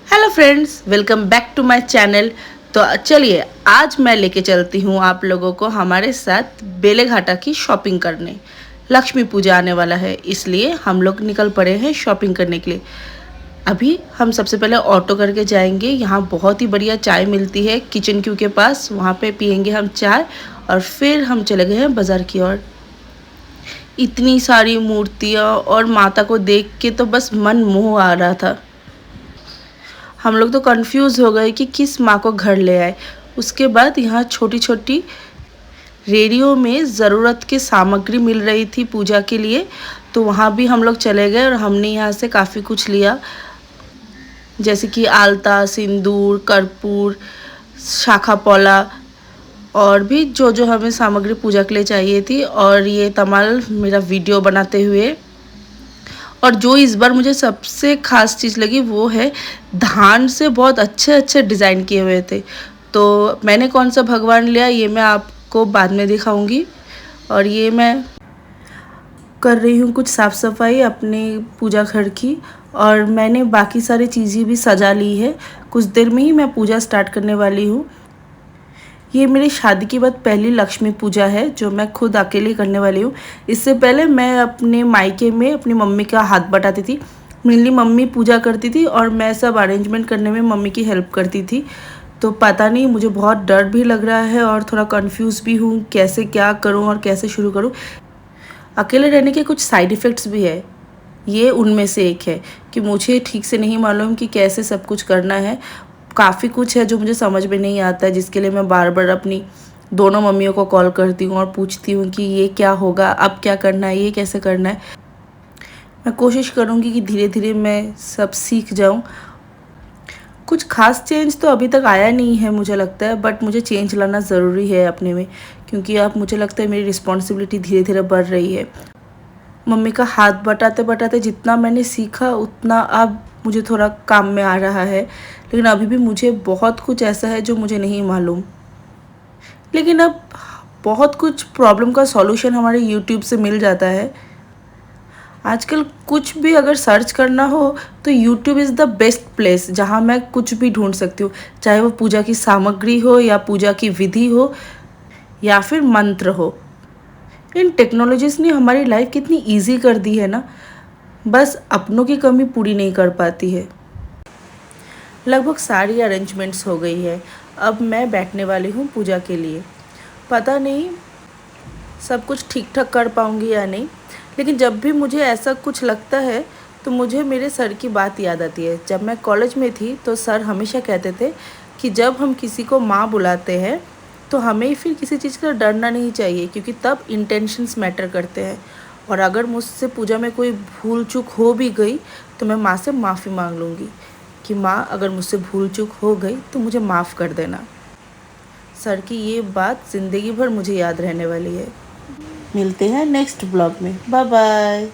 Hello friends, welcome back to my channel. तो चलिए आज मैं लेके चलती हूँ आप लोगों को हमारे साथ बेलेघाटा की शॉपिंग करने। लक्ष्मी पूजा आने वाला है, इसलिए हम लोग निकल पड़े हैं शॉपिंग करने के लिए। अभी हम सबसे पहले ऑटो करके जाएंगे। यहाँ बहुत ही बढ़िया चाय मिलती है किचन क्यू के पास, वहाँ पे पियेंगे हम चाय और फिर हम चले गए हैं बाज़ार की ओर। इतनी सारी मूर्तियाँ और माता को देख के तो बस मन मोह आ रहा था। हम लोग तो कंफ्यूज हो गए कि किस माँ को घर ले आए। उसके बाद यहाँ छोटी छोटी रेडियो में ज़रूरत की सामग्री मिल रही थी पूजा के लिए, तो वहाँ भी हम लोग चले गए और हमने यहाँ से काफ़ी कुछ लिया, जैसे कि आलता, सिंदूर, कर्पूर, शाखा पौला और भी जो जो हमें सामग्री पूजा के लिए चाहिए थी। और ये तमाल मेरा वीडियो बनाते हुए। और जो इस बार मुझे सबसे ख़ास चीज़ लगी वो है धान से बहुत अच्छे अच्छे डिज़ाइन किए हुए थे। तो मैंने कौन सा भगवान लिया ये मैं आपको बाद में दिखाऊंगी। और ये मैं कर रही हूँ कुछ साफ़ सफाई अपने पूजा घर की, और मैंने बाकी सारी चीज़ें भी सजा ली है। कुछ देर में ही मैं पूजा स्टार्ट करने वाली हूँ। ये मेरी शादी के बाद पहली लक्ष्मी पूजा है जो मैं खुद अकेले करने वाली हूँ। इससे पहले मैं अपने मायके में अपनी मम्मी का हाथ बटाती थी। मेनली मम्मी पूजा करती थी और मैं सब अरेंजमेंट करने में मम्मी की हेल्प करती थी। तो पता नहीं, मुझे बहुत डर भी लग रहा है और थोड़ा कंफ्यूज भी हूँ कैसे क्या करूँ और कैसे शुरू करूँ। अकेले रहने के कुछ साइड इफ़ेक्ट्स भी है, ये उनमें से एक है कि मुझे ठीक से नहीं मालूम कि कैसे सब कुछ करना है। काफ़ी कुछ है जो मुझे समझ में नहीं आता है, जिसके लिए मैं बार बार अपनी दोनों मम्मियों को कॉल करती हूँ और पूछती हूँ कि ये क्या होगा, अब क्या करना है, ये कैसे करना है। मैं कोशिश करूँगी कि धीरे धीरे मैं सब सीख जाऊँ। कुछ खास चेंज तो अभी तक आया नहीं है मुझे लगता है, बट मुझे चेंज लाना ज़रूरी है अपने में, क्योंकि अब मुझे लगता है मेरी रिस्पॉन्सिबिलिटी धीरे धीरे बढ़ रही है। मम्मी का हाथ बटाते बटाते जितना मैंने सीखा उतना अब मुझे थोड़ा काम में आ रहा है, लेकिन अभी भी मुझे बहुत कुछ ऐसा है जो मुझे नहीं मालूम। लेकिन अब बहुत कुछ प्रॉब्लम का सॉल्यूशन हमारे यूट्यूब से मिल जाता है। आजकल कुछ भी अगर सर्च करना हो तो YouTube is the best place जहाँ मैं कुछ भी ढूंढ सकती हूँ, चाहे वो पूजा की सामग्री हो या पूजा की विधि हो या फिर मंत्र हो। इन टेक्नोलॉजीज़ ने हमारी लाइफ कितनी इजी कर दी है ना, बस अपनों की कमी पूरी नहीं कर पाती है। लगभग सारी अरेंजमेंट्स हो गई है, अब मैं बैठने वाली हूँ पूजा के लिए। पता नहीं सब कुछ ठीक ठाक कर पाऊँगी या नहीं, लेकिन जब भी मुझे ऐसा कुछ लगता है तो मुझे मेरे सर की बात याद आती है। जब मैं कॉलेज में थी तो सर हमेशा कहते थे कि जब हम किसी को माँ बुलाते हैं तो हमें फिर किसी चीज़ का डरना नहीं चाहिए, क्योंकि तब इंटेंशंस मैटर करते हैं। और अगर मुझसे पूजा में कोई भूल चूक हो भी गई तो मैं माँ से माफ़ी मांग लूँगी कि माँ अगर मुझसे भूल चूक हो गई तो मुझे माफ़ कर देना। सर की ये बात ज़िंदगी भर मुझे याद रहने वाली है। मिलते हैं नेक्स्ट ब्लॉग में। Bye bye.